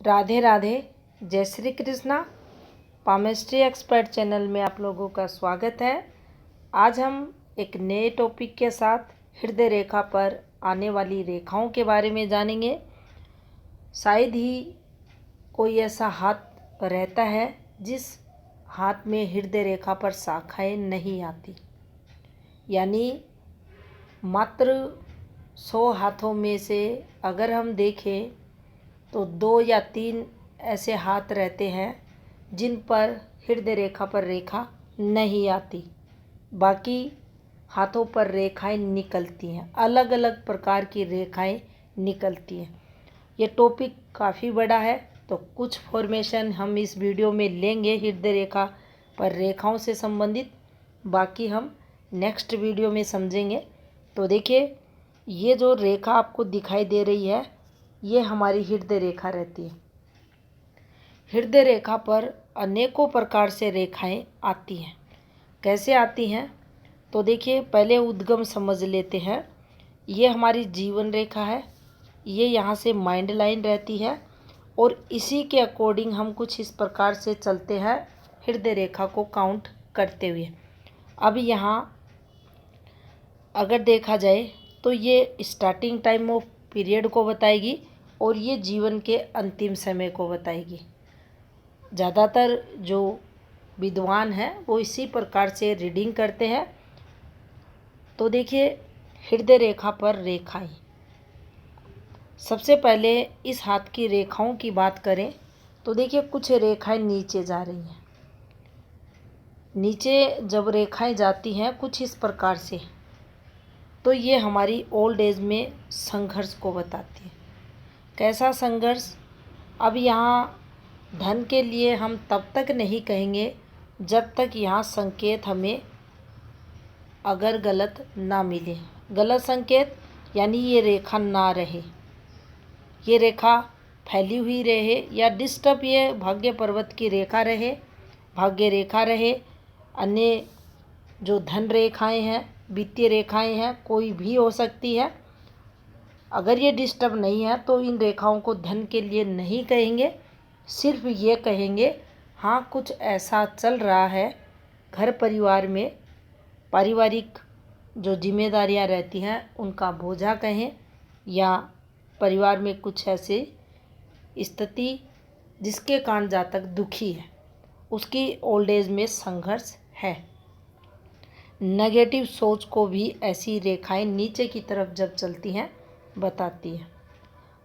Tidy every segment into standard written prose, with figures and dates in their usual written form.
राधे राधे। जय Shri Krishna. Palmistry expert channel में आप लोगों का स्वागत है। आज हम एक नए टॉपिक के साथ हृदय रेखा पर आने वाली रेखाओं के बारे में जानेंगे। शायद ही कोई ऐसा हाथ रहता है जिस हाथ में हृदय रेखा पर शाखाएं नहीं आती, यानी मात्र 100 हाथों में से अगर हम देखें तो 2 या 3 ऐसे हाथ रहते हैं जिन पर हृदय रेखा पर रेखा नहीं आती। बाकी हाथों पर रेखाएं निकलती हैं, अलग अलग प्रकार की रेखाएं निकलती हैं। ये टॉपिक काफ़ी बड़ा है, तो कुछ फॉर्मेशन हम इस वीडियो में लेंगे हृदय रेखा पर रेखाओं से संबंधित, बाकी हम नेक्स्ट वीडियो में समझेंगे। तो देखिए, ये जो रेखा आपको दिखाई दे रही है ये हमारी हृदय रेखा रहती है। हृदय रेखा पर अनेकों प्रकार से रेखाएं आती हैं। कैसे आती हैं? तो देखिए, पहले उद्गम समझ लेते हैं। ये हमारी जीवन रेखा है, ये यहाँ से माइंड लाइन रहती है और इसी के अकॉर्डिंग हम कुछ इस प्रकार से चलते हैं हृदय रेखा को काउंट करते हुए। अब यहाँ अगर देखा जाए तो ये स्टार्टिंग टाइम ऑफ पीरियड को बताएगी और ये जीवन के अंतिम समय को बताएगी। ज़्यादातर जो विद्वान हैं वो इसी प्रकार से रीडिंग करते हैं। तो देखिए, हृदय रेखा पर रेखाएं। सबसे पहले इस हाथ की रेखाओं की बात करें तो देखिए, कुछ रेखाएं नीचे जा रही हैं। नीचे जब रेखाएं जाती हैं कुछ इस प्रकार से, तो ये हमारी ओल्ड एज में संघर्ष को बताती है। कैसा संघर्ष? अब यहाँ धन के लिए हम तब तक नहीं कहेंगे जब तक यहाँ संकेत हमें अगर गलत ना मिले। गलत संकेत यानी ये रेखा ना रहे, ये रेखा फैली हुई रहे या डिस्टर्ब, ये भाग्य पर्वत की रेखा रहे, भाग्य रेखा रहे, अन्य जो धन रेखाएं हैं, वित्तीय रेखाएं हैं, कोई भी हो सकती है। अगर ये डिस्टर्ब नहीं है तो इन रेखाओं को धन के लिए नहीं कहेंगे, सिर्फ ये कहेंगे हाँ कुछ ऐसा चल रहा है घर परिवार में, पारिवारिक जो जिम्मेदारियां रहती हैं उनका बोझा कहें, या परिवार में कुछ ऐसी स्थिति जिसके कारण जातक दुखी है, उसकी ओल्ड एज में संघर्ष है। नेगेटिव सोच को भी ऐसी रेखाएं नीचे की तरफ जब चलती हैं बताती है।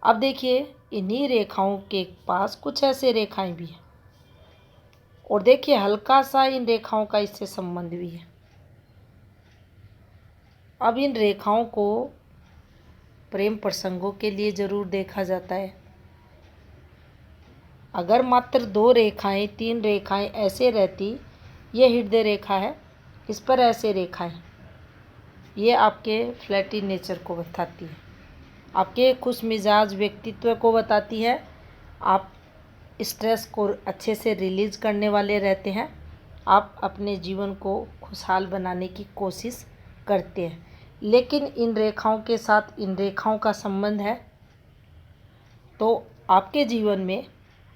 अब देखिए, इन्हीं रेखाओं के पास कुछ ऐसे रेखाएं भी हैं और देखिए हल्का सा इन रेखाओं का इससे संबंध भी है। अब इन रेखाओं को प्रेम प्रसंगों के लिए ज़रूर देखा जाता है। अगर मात्र 2 रेखाएं 3 रेखाएं ऐसे रहती, ये हृदय रेखा है, इस पर ऐसे रेखाएं, ये आपके फ्लैटी नेचर को बताती है, आपके खुश मिजाज व्यक्तित्व को बताती है। आप स्ट्रेस को अच्छे से रिलीज़ करने वाले रहते हैं, आप अपने जीवन को खुशहाल बनाने की कोशिश करते हैं। लेकिन इन रेखाओं के साथ इन रेखाओं का संबंध है तो आपके जीवन में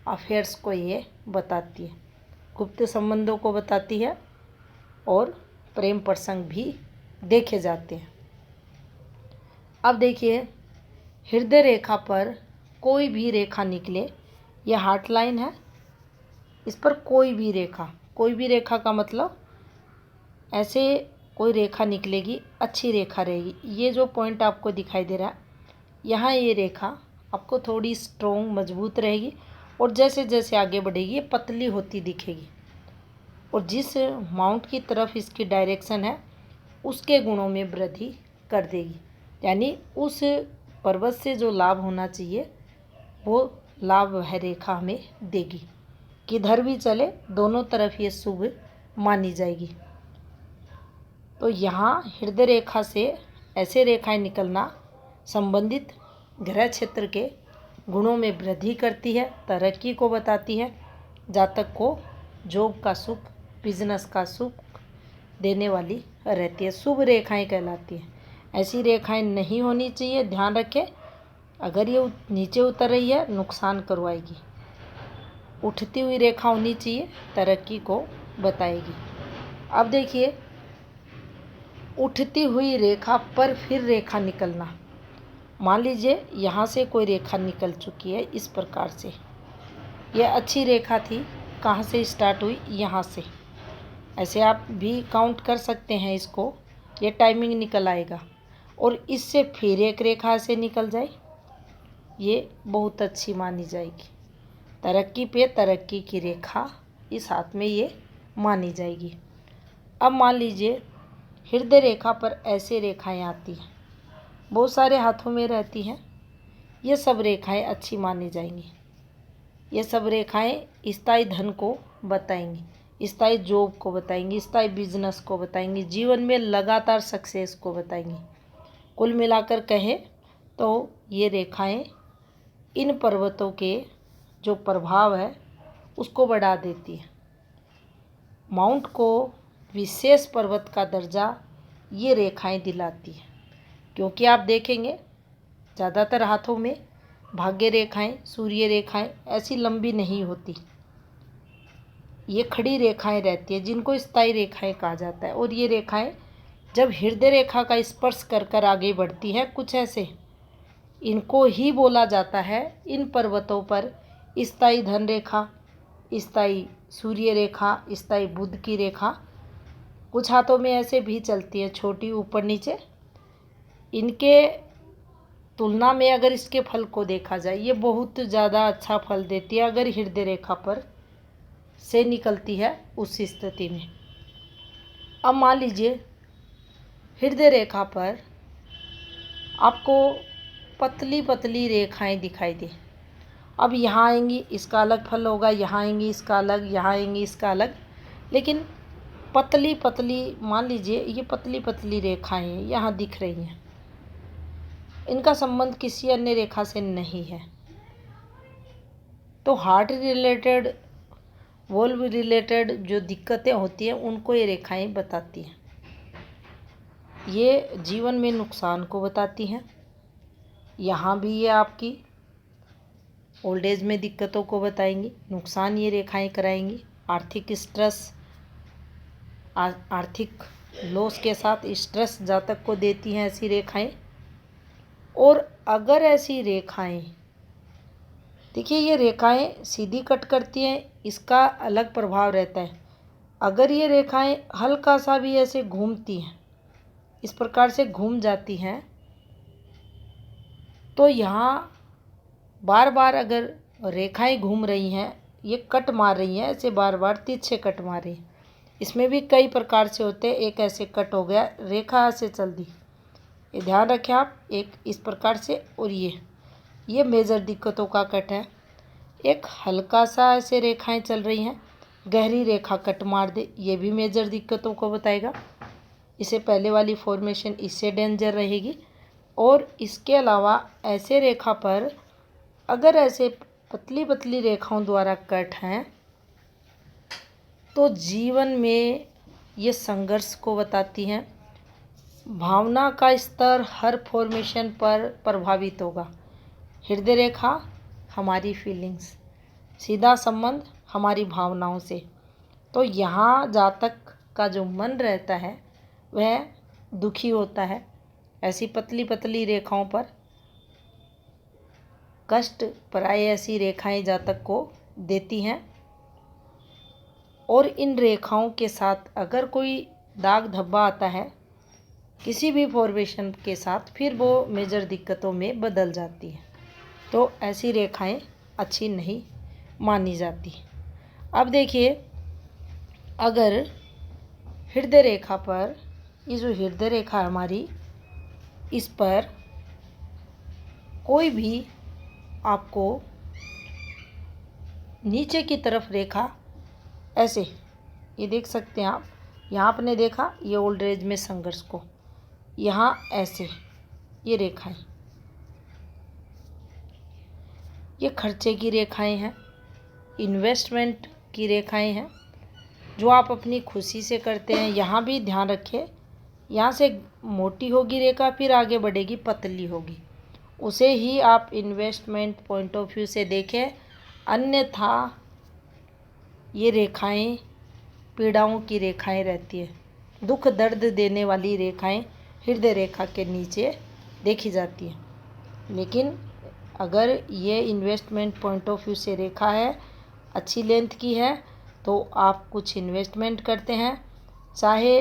अफेयर्स को ये बताती है, गुप्त संबंधों को बताती है और प्रेम प्रसंग भी देखे जाते हैं। अब देखिए, हृदय रेखा पर कोई भी रेखा निकले, यह हार्ट लाइन है, इस पर कोई भी रेखा का मतलब ऐसे कोई रेखा निकलेगी, अच्छी रेखा रहेगी। ये जो पॉइंट आपको दिखाई दे रहा है यहाँ, ये रेखा आपको थोड़ी स्ट्रॉन्ग मजबूत रहेगी और जैसे जैसे आगे बढ़ेगी ये पतली होती दिखेगी और जिस माउंट की तरफ इसकी डायरेक्शन है उसके गुणों में वृद्धि कर देगी, यानी उस पर्वत से जो लाभ होना चाहिए वो लाभ वह रेखा हमें देगी। किधर भी चले दोनों तरफ ये शुभ मानी जाएगी। तो यहाँ हृदय रेखा से ऐसे रेखाएं निकलना संबंधित ग्रह क्षेत्र के गुणों में वृद्धि करती है, तरक्की को बताती है, जातक को जॉब का सुख, बिजनेस का सुख देने वाली रहती है, शुभ रेखाएं कहलाती हैं। ऐसी रेखाएं नहीं होनी चाहिए, ध्यान रखें। अगर ये नीचे उतर रही है नुकसान करवाएगी। उठती हुई रेखा होनी चाहिए, तरक्की को बताएगी। अब देखिए, उठती हुई रेखा पर फिर रेखा निकलना। मान लीजिए यहाँ से कोई रेखा निकल चुकी है इस प्रकार से, यह अच्छी रेखा थी, कहाँ से स्टार्ट हुई, यहाँ से। ऐसे आप भी काउंट कर सकते हैं इसको, ये टाइमिंग निकल आएगा। और इससे फिर एक रेखा से निकल जाए, ये बहुत अच्छी मानी जाएगी। तरक्की पे तरक्की की रेखा इस हाथ में ये मानी जाएगी। अब मान लीजिए हृदय रेखा पर ऐसे रेखाएं आती हैं, बहुत सारे हाथों में रहती हैं, ये सब रेखाएं अच्छी मानी जाएंगी। ये सब रेखाएं स्थायी धन को बताएंगी, स्थायी जॉब को बताएंगी, स्थायी बिजनेस को बताएंगी, जीवन में लगातार सक्सेस को बताएंगी। कुल मिलाकर कहें तो ये रेखाएं इन पर्वतों के जो प्रभाव है उसको बढ़ा देती है। माउंट को विशेष पर्वत का दर्जा ये रेखाएं दिलाती है, क्योंकि आप देखेंगे ज़्यादातर हाथों में भाग्य रेखाएं, सूर्य रेखाएं ऐसी लंबी नहीं होती, ये खड़ी रेखाएं रहती है, जिनको स्थायी रेखाएं कहा जाता है। और ये रेखाएं जब हृदय रेखा का स्पर्श कर कर आगे बढ़ती है, कुछ ऐसे, इनको ही बोला जाता है इन पर्वतों पर स्थायी धन रेखा, स्थायी सूर्य रेखा, स्थायी बुध की रेखा। कुछ हाथों में ऐसे भी चलती है, छोटी ऊपर नीचे। इनके तुलना में अगर इसके फल को देखा जाए, ये बहुत ज़्यादा अच्छा फल देती है अगर हृदय रेखा पर से निकलती है उस स्थिति में। अब मान लीजिए हृदय रेखा पर आपको पतली पतली रेखाएं दिखाई दे। अब यहाँ आएंगी इसका अलग फल होगा, यहाँ आएंगी इसका अलग, यहाँ आएंगी इसका अलग। लेकिन पतली पतली, मान लीजिए ये पतली पतली रेखाएं यहाँ दिख रही हैं, इनका संबंध किसी अन्य रेखा से नहीं है। तो हार्ट रिलेटेड, वोल्व रिलेटेड जो दिक्कतें होती हैं उनको ये रेखाएं बताती हैं। ये जीवन में नुकसान को बताती हैं। यहाँ भी ये आपकी ओल्ड एज में दिक्कतों को बताएंगी, नुकसान ये रेखाएं कराएंगी। आर्थिक स्ट्रेस, आर्थिक लॉस के साथ स्ट्रेस जातक को देती हैं ऐसी रेखाएं। और अगर ऐसी रेखाएं, देखिए ये रेखाएं सीधी कट करती हैं, इसका अलग प्रभाव रहता है। अगर ये रेखाएं हल्का सा भी ऐसे घूमती हैं, इस प्रकार से घूम जाती हैं, तो यहाँ बार बार अगर रेखाएं घूम रही हैं, ये कट मार रही हैं, ऐसे बार बार तिरछे कट मार रही हैं। इसमें भी कई प्रकार से होते हैं। एक ऐसे कट हो गया, रेखा ऐसे चल दी, ये ध्यान रखें आप, एक इस प्रकार से, और ये मेजर दिक्कतों का कट है। एक हल्का सा ऐसे रेखाएं चल रही हैं, गहरी रेखा कट मार दे, ये भी मेजर दिक्कतों को बताएगा। इसे पहले वाली फॉर्मेशन इससे डेंजर रहेगी। और इसके अलावा ऐसे रेखा पर अगर ऐसे पतली पतली रेखाओं द्वारा कट हैं, तो जीवन में ये संघर्ष को बताती हैं। भावना का स्तर हर फॉर्मेशन पर प्रभावित होगा। हृदय रेखा हमारी फीलिंग्स, सीधा संबंध हमारी भावनाओं से। तो यहाँ जातक का जो मन रहता है वह दुखी होता है। ऐसी पतली पतली रेखाओं पर कष्ट प्राय ऐसी रेखाएं जातक को देती हैं। और इन रेखाओं के साथ अगर कोई दाग धब्बा आता है किसी भी फॉर्मेशन के साथ, फिर वो मेजर दिक्कतों में बदल जाती है। तो ऐसी रेखाएं अच्छी नहीं मानी जाती। अब देखिए, अगर हृदय रेखा पर, ये जो हृदय रेखा है हमारी, इस पर कोई भी आपको नीचे की तरफ रेखा ऐसे, ये देख सकते हैं आप, यहाँ आपने देखा ये ओल्ड एज में संघर्ष को, यहाँ ऐसे ये रेखाएं, ये खर्चे की रेखाएं हैं, इन्वेस्टमेंट की रेखाएं हैं, जो आप अपनी खुशी से करते हैं। यहाँ भी ध्यान रखें, यहाँ से मोटी होगी रेखा, फिर आगे बढ़ेगी, पतली होगी, उसे ही आप इन्वेस्टमेंट पॉइंट ऑफ व्यू से देखें, अन्यथा ये रेखाएं पीड़ाओं की रेखाएं रहती है। दुख दर्द देने वाली रेखाएं हृदय रेखा के नीचे देखी जाती हैं। लेकिन अगर ये इन्वेस्टमेंट पॉइंट ऑफ व्यू से रेखा है, अच्छी लेंथ की है, तो आप कुछ इन्वेस्टमेंट करते हैं, चाहे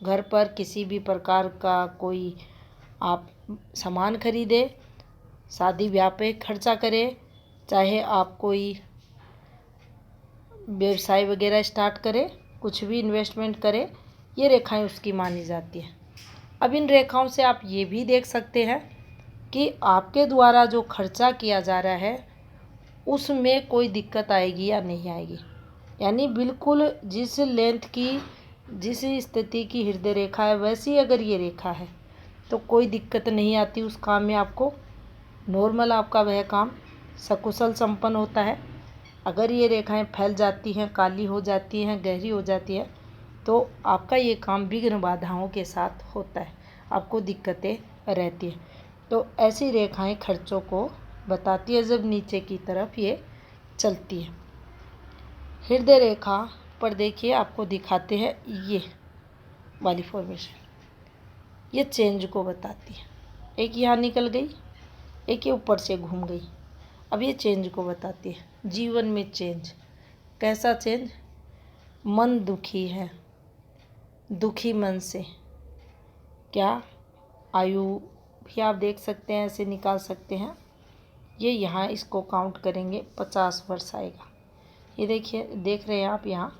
घर पर किसी भी प्रकार का कोई आप सामान खरीदे, शादी ब्याह पे खर्चा करें, चाहे आप कोई व्यवसाय वगैरह स्टार्ट करें, कुछ भी इन्वेस्टमेंट करें, ये रेखाएं उसकी मानी जाती हैं। अब इन रेखाओं से आप ये भी देख सकते हैं कि आपके द्वारा जो खर्चा किया जा रहा है उसमें कोई दिक्कत आएगी या नहीं आएगी। यानी बिल्कुल जिस लेंथ की, जिस स्थिति की हृदय रेखा है, वैसी अगर ये रेखा है तो कोई दिक्कत नहीं आती उस काम में। आपको नॉर्मल आपका वह काम सकुशल संपन्न होता है। अगर ये रेखाएं फैल जाती हैं, काली हो जाती हैं, गहरी हो जाती है, तो आपका ये काम विघ्न बाधाओं के साथ होता है, आपको दिक्कतें रहती हैं। तो ऐसी रेखाएं खर्चों को बताती है जब नीचे की तरफ ये चलती है। हृदय रेखा पर देखिए, आपको दिखाते हैं ये वाली फॉर्मेशन, ये चेंज को बताती है। एक यहाँ निकल गई, एक ये ऊपर से घूम गई। अब ये चेंज को बताती है, जीवन में चेंज। कैसा चेंज? मन दुखी है, दुखी मन से क्या आयु भी आप देख सकते हैं, ऐसे निकाल सकते हैं। ये यहाँ इसको काउंट करेंगे 50 वर्ष आएगा। ये देखिए, देख रहे हैं आप यहाँ।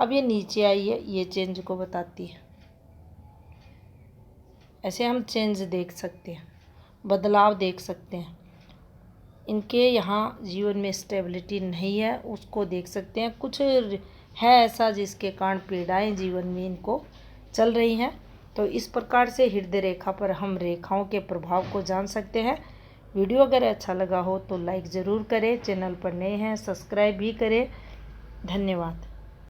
अब ये नीचे आई है, ये चेंज को बताती है। ऐसे हम चेंज देख सकते हैं, बदलाव देख सकते हैं। इनके यहाँ जीवन में स्टेबिलिटी नहीं है, उसको देख सकते हैं। कुछ है ऐसा जिसके कारण पीड़ाएं जीवन में इनको चल रही हैं। तो इस प्रकार से हृदय रेखा पर हम रेखाओं के प्रभाव को जान सकते हैं। वीडियो अगर अच्छा लगा हो तो लाइक ज़रूर करें, चैनल पर नए हैं सब्सक्राइब भी करें। धन्यवाद।